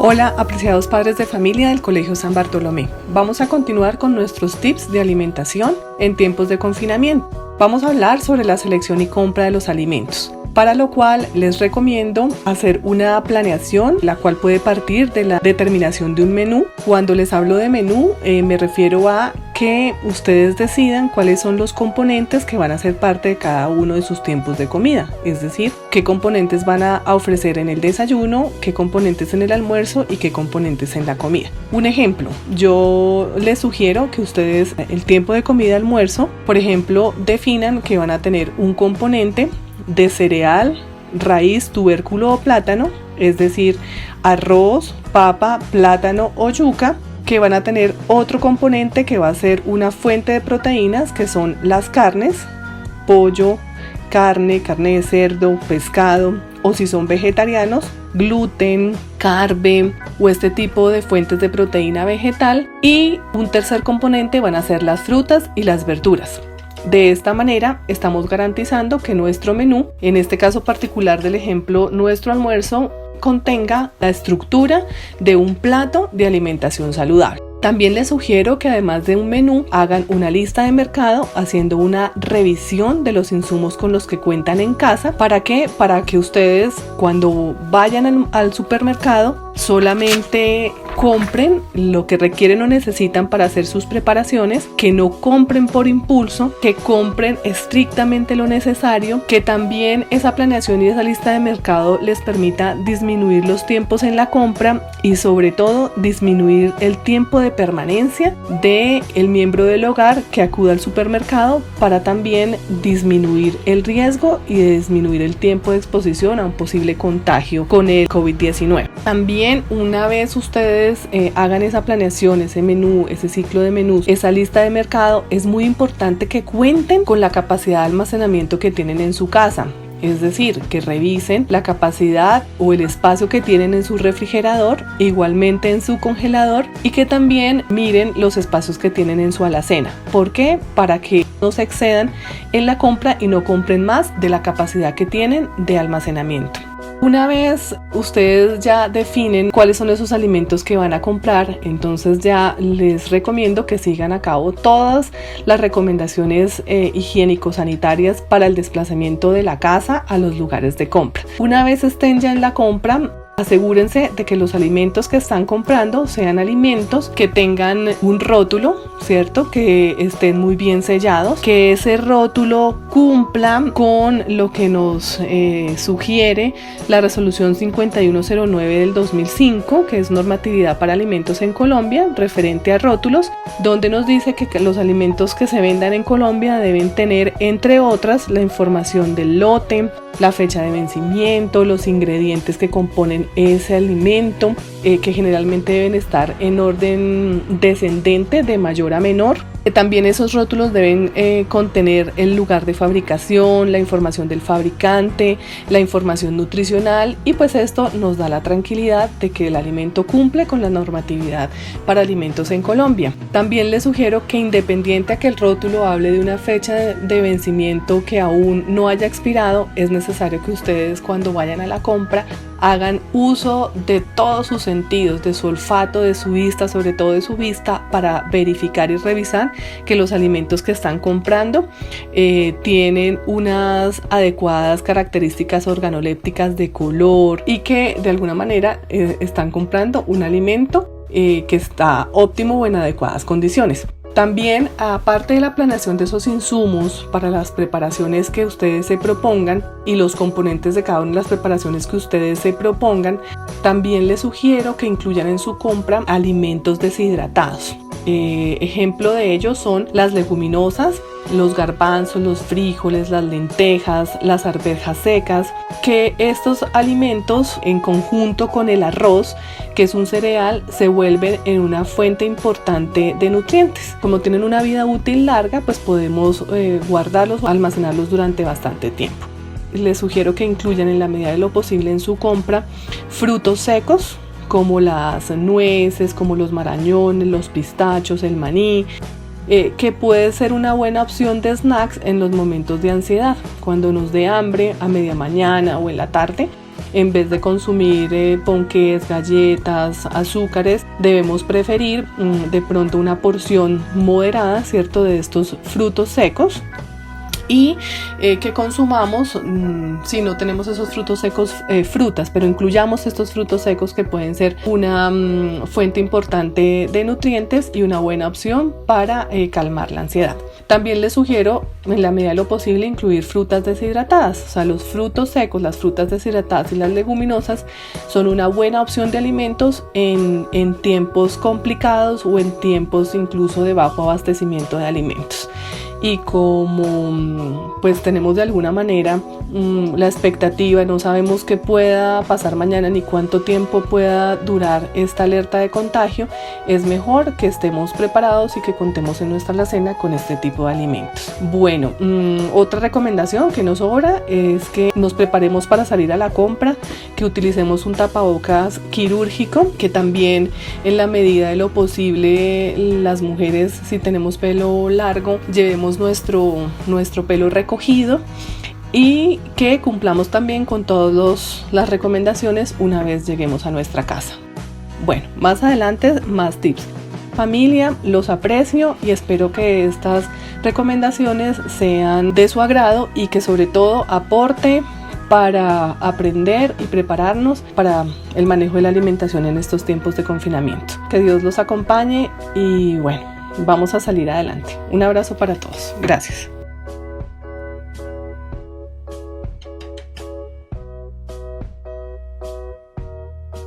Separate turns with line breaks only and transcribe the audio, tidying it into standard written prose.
Hola, apreciados padres de familia del Colegio San Bartolomé. Vamos a continuar con nuestros tips de alimentación en tiempos de confinamiento. Vamos a hablar sobre la selección y compra de los alimentos, para lo cual les recomiendo hacer una planeación, la cual puede partir de la determinación de un menú. Cuando les hablo de menú, me refiero a que ustedes decidan cuáles son los componentes que van a ser parte de cada uno de sus tiempos de comida, es decir, qué componentes van a ofrecer en el desayuno, qué componentes en el almuerzo y qué componentes en la comida. Un ejemplo, yo les sugiero que ustedes el tiempo de comida almuerzo, por ejemplo, definan que van a tener un componente de cereal, raíz, tubérculo o plátano, es decir, arroz, papa, plátano o yuca, que van a tener otro componente que va a ser una fuente de proteínas, que son las carnes, pollo, carne de cerdo, pescado, o si son vegetarianos, gluten, carbe o este tipo de fuentes de proteína vegetal, y un tercer componente van a ser las frutas y las verduras. De esta manera estamos garantizando que nuestro menú, en este caso particular del ejemplo, nuestro almuerzo, contenga la estructura de un plato de alimentación saludable. También les sugiero que además de un menú hagan una lista de mercado haciendo una revisión de los insumos con los que cuentan en casa. ¿Para qué? Para que ustedes cuando vayan al supermercado solamente compren lo que requieren o necesitan para hacer sus preparaciones, que no compren por impulso, que compren estrictamente lo necesario, que también esa planeación y esa lista de mercado les permita disminuir los tiempos en la compra y sobre todo disminuir el tiempo de permanencia del miembro del hogar que acuda al supermercado, para también disminuir el riesgo y disminuir el tiempo de exposición a un posible contagio con el COVID-19. También una vez ustedes hagan esa planeación, ese menú, ese ciclo de menús, esa lista de mercado, es muy importante que cuenten con la capacidad de almacenamiento que tienen en su casa. Es decir, que revisen la capacidad o el espacio que tienen en su refrigerador, igualmente en su congelador, y que también miren los espacios que tienen en su alacena. ¿Por qué? Para que no se excedan en la compra y no compren más de la capacidad que tienen de almacenamiento. Una vez ustedes ya definen cuáles son esos alimentos que van a comprar, entonces ya les recomiendo que sigan a cabo todas las recomendaciones higiénico-sanitarias para el desplazamiento de la casa a los lugares de compra. Una vez estén ya en la compra, asegúrense de que los alimentos que están comprando sean alimentos que tengan un rótulo, ¿cierto? Que estén muy bien sellados, que ese rótulo cumpla con lo que nos sugiere la resolución 5109 del 2005, que es normatividad para alimentos en Colombia, referente a rótulos, donde nos dice que los alimentos que se vendan en Colombia deben tener, entre otras, la información del lote, la fecha de vencimiento, los ingredientes que componen ese alimento, que generalmente deben estar en orden descendente de mayor a menor. También esos rótulos deben contener el lugar de fabricación, la información del fabricante, la información nutricional, y pues esto nos da la tranquilidad de que el alimento cumple con la normatividad para alimentos en Colombia. También les sugiero que, independiente a que el rótulo hable de una fecha de vencimiento que aún no haya expirado, es necesario que ustedes, cuando vayan a la compra, hagan uso de todos sus sentidos, de su olfato, de su vista, sobre todo de su vista, para verificar y revisar que los alimentos que están comprando tienen unas adecuadas características organolépticas de color, y que de alguna manera están comprando un alimento que está óptimo o en adecuadas condiciones. También, aparte de la planeación de esos insumos para las preparaciones que ustedes se propongan y los componentes de cada una de las preparaciones que ustedes se propongan, también les sugiero que incluyan en su compra alimentos deshidratados. Ejemplo de ellos son las leguminosas, los garbanzos, los frijoles, las lentejas, las arvejas secas, que estos alimentos en conjunto con el arroz, que es un cereal, se vuelven en una fuente importante de nutrientes. Como tienen una vida útil larga, pues podemos guardarlos o almacenarlos durante bastante tiempo. Les sugiero que incluyan, en la medida de lo posible en su compra, frutos secos, como las nueces, como los marañones, los pistachos, el maní, que puede ser una buena opción de snacks en los momentos de ansiedad, cuando nos dé hambre a media mañana o en la tarde. en vez de consumir ponqués, galletas, azúcares, debemos preferir de pronto una porción moderada, ¿cierto?, de estos frutos secos. Y que consumamos, si no tenemos esos frutos secos, frutas, pero incluyamos estos frutos secos que pueden ser una fuente importante de nutrientes y una buena opción para calmar la ansiedad. También les sugiero, en la medida de lo posible, incluir frutas deshidratadas. O sea, los frutos secos, las frutas deshidratadas y las leguminosas son una buena opción de alimentos en tiempos complicados o en tiempos incluso de bajo abastecimiento de alimentos. Y como pues tenemos de alguna manera la expectativa, no sabemos qué pueda pasar mañana ni cuánto tiempo pueda durar esta alerta de contagio, es mejor que estemos preparados y que contemos en nuestra alacena con este tipo de alimentos. Bueno, otra recomendación que nos sobra es que nos preparemos para salir a la compra, que utilicemos un tapabocas quirúrgico, que también en la medida de lo posible las mujeres, si tenemos pelo largo, llevemos nuestro pelo recogido y que cumplamos también con todas las recomendaciones una vez lleguemos a nuestra casa. Bueno, más adelante más tips. Familia, los aprecio y espero que estas recomendaciones sean de su agrado y que sobre todo aporte para aprender y prepararnos para el manejo de la alimentación en estos tiempos de confinamiento. Que Dios los acompañe y bueno, vamos a salir adelante. Un abrazo para todos. Gracias.